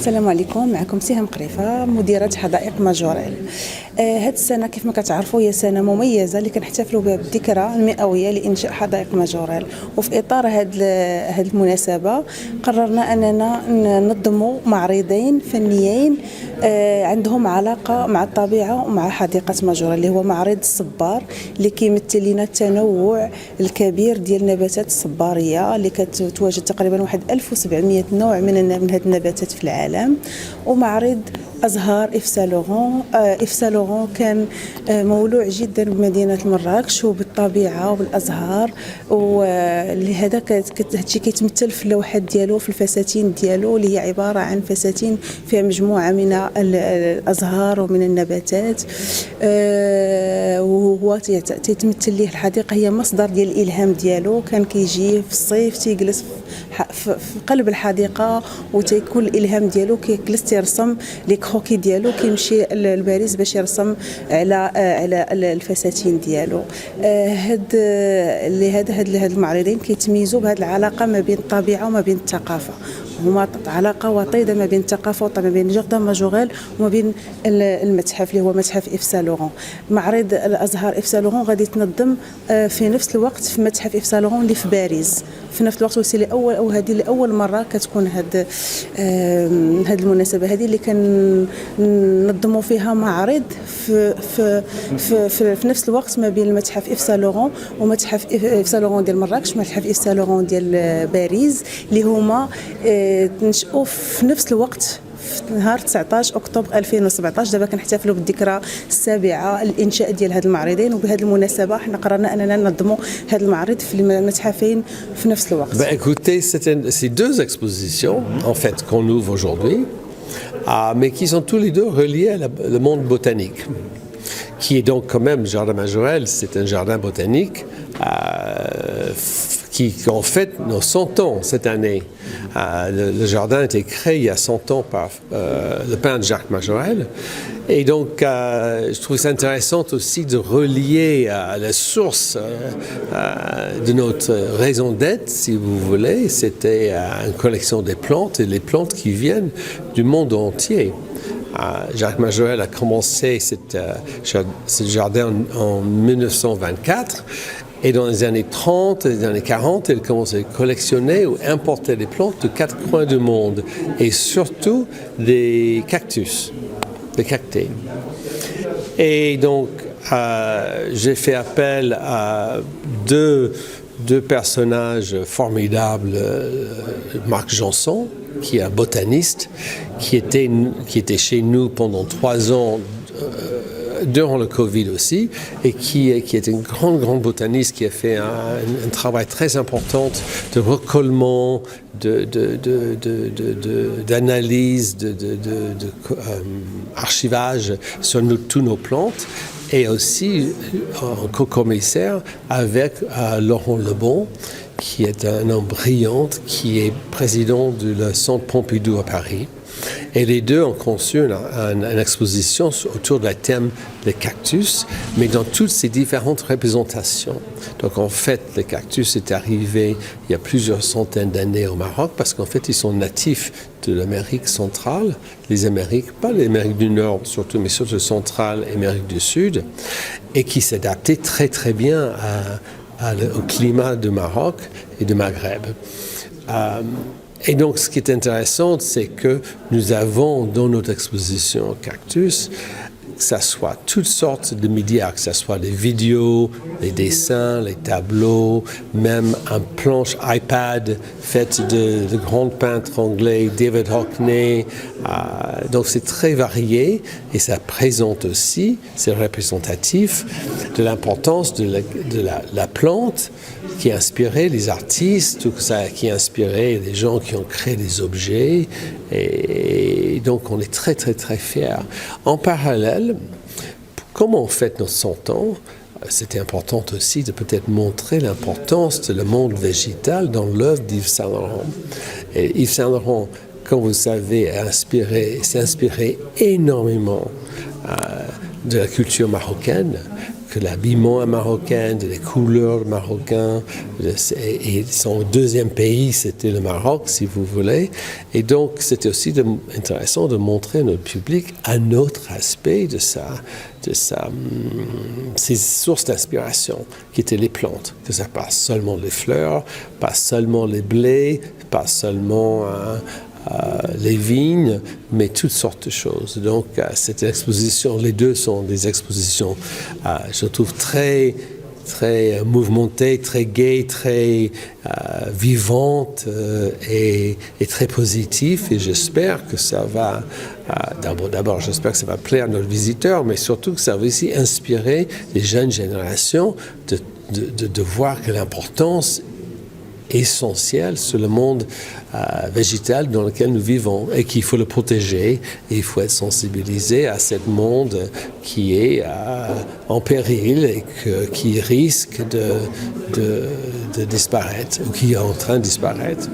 السلام عليكم. معكم سهام قريفه مديره حدائق ماجوريل. هاد السنه كيف ما كتعرفوا هي سنه مميزه اللي كنحتفلوا بها بالذكرى المئويه لانشاء حدائق ماجوريل، وفي اطار هاد المناسبه قررنا اننا ننظموا معرضين فنيين عندهم علاقه مع الطبيعه ومع حديقه ماجوريل، اللي هو معرض الصبار اللي كيمثل لنا التنوع الكبير ديال النباتات الصباريه اللي كتواجد تقريبا واحد 1700 نوع من هاد النباتات في العالم، ومعرض أزهار إف سالورون. إف سالورون كان مولوع جدا بمدينة مراكش وبالطبيعة وبالأزهار، ولهذا هادشي كيتمثل في اللوحات ديالو، في الفساتين ديالو اللي هي عبارة عن فساتين فيها مجموعة من الأزهار ومن النباتات، وهو تيتمثل ليه الحديقة هي مصدر ديال الإلهام ديالو. كان كيجي في الصيف تيجلس في قلب الحديقة وتيكون الإلهام ديالو كيجلس تيرسم لي كروكي ديالو، كيمشي لباريس باش يرسم على الفساتين ديالو. هاد المعرضين كيتميزوا بهذه العلاقه ما بين الطبيعه وما بين الثقافه، هما علاقه وطيده ما بين الثقافه والطبيعه، ما بين جردن ماجوريل وما بين المتحف اللي هو متحف إف سالورون. معرض الازهار إف سالورون غادي يتنظم في نفس الوقت في متحف إف سالورون اللي في باريس في نفس الوقت، وسي هذه لاول مره كتكون هاد المناسبه هذه اللي كننظموا فيها معرض في نفس الوقت ما بين المتحف إف سالورون ومتحف إف سالورون ديال مراكش ومتحف إف سالورون ديال باريس، اللي هما تنشئوا في نفس الوقت في نهار 19 اكتوبر 2017. دابا كنحتفلوا بالذكرى السابعه الانشاء ديال هاد المعرضين، وبهذه المناسبه حنا قررنا اننا ننظموا هاد المعرض في المتحفين في نفس الوقت. Écoutez, c'est deux expositions en fait qu'on ouvre aujourd'hui, mais qui sont tous les deux reliés à le monde botanique, qui est donc quand même Jardin Majorel, c'est un jardin botanique qui en fait nos 100 ans cette année. Le jardin a été créé il y a 100 ans par le peintre Jacques Majorel, et donc je trouve ça intéressant aussi de relier à la source de notre raison d'être, si vous voulez. C'était une collection des plantes, et les plantes qui viennent du monde entier. Jacques Majorel a commencé ce jardin en 1924, et dans les années 30 et les années 40, il commençait à collectionner ou importer des plantes de quatre coins du monde, et surtout des cactus, des cactés. Et donc, j'ai fait appel à deux personnages formidables, Marc Janson, qui est un botaniste, qui était chez nous pendant 3 ans, durant le Covid aussi, et qui est une grande botaniste, qui a fait un travail très important de recollement, d'analyse, archivage sur tous nos plantes, et aussi en co-commissaire avec Laurent Lebon, qui est un homme brillant, qui est président du Centre Pompidou à Paris. Et les deux ont conçu une exposition autour du thème des cactus, mais dans toutes ces différentes représentations. Donc en fait, le cactus est arrivé il y a plusieurs centaines d'années au Maroc, parce qu'en fait, ils sont natifs de l'Amérique centrale, les Amériques, pas l'Amérique du Nord surtout, mais surtout centrale et l'Amérique du Sud, et qui s'adaptaient très très bien au climat du Maroc et du Maghreb. Et donc, ce qui est intéressant, c'est que nous avons dans notre exposition cactus, que ce soit toutes sortes de médias, que ce soit des vidéos, les dessins, les tableaux, même une planche iPad faite de grands peintres anglais, David Hockney. Donc c'est très varié, et ça présente aussi, c'est représentatif de l'importance de la plante, qui a inspiré les artistes, qui a inspiré les gens qui ont créé des objets, et donc on est très très très fiers. En parallèle, comment on fête nos 100 ans, c'était important aussi de peut-être montrer l'importance de le monde végétal dans l'œuvre d'Yves Saint Laurent. Et Yves Saint Laurent, comme vous savez, s'est inspiré énormément de la culture marocaine, que l'habillement est marocain, les couleurs marocaines. Et son deuxième pays, c'était le Maroc, si vous voulez. Et donc, c'était aussi intéressant de montrer à notre public un autre aspect de ses sources d'inspiration, qui étaient les plantes. Que ça pas seulement les fleurs, pas seulement les blés, pas seulement les vignes, mais toutes sortes de choses. Donc, cette exposition, les deux sont des expositions, je trouve, très mouvementées, très gaies, très vivantes et très positives. Et j'espère que ça va, d'abord, j'espère que ça va plaire à nos visiteurs, mais surtout que ça va aussi inspirer les jeunes générations de voir que l'importance essentielle sur le monde végétal dans lequel nous vivons et qu'il faut le protéger et il faut être sensibilisé à ce monde qui est en péril et qui risque de disparaître ou qui est en train de disparaître.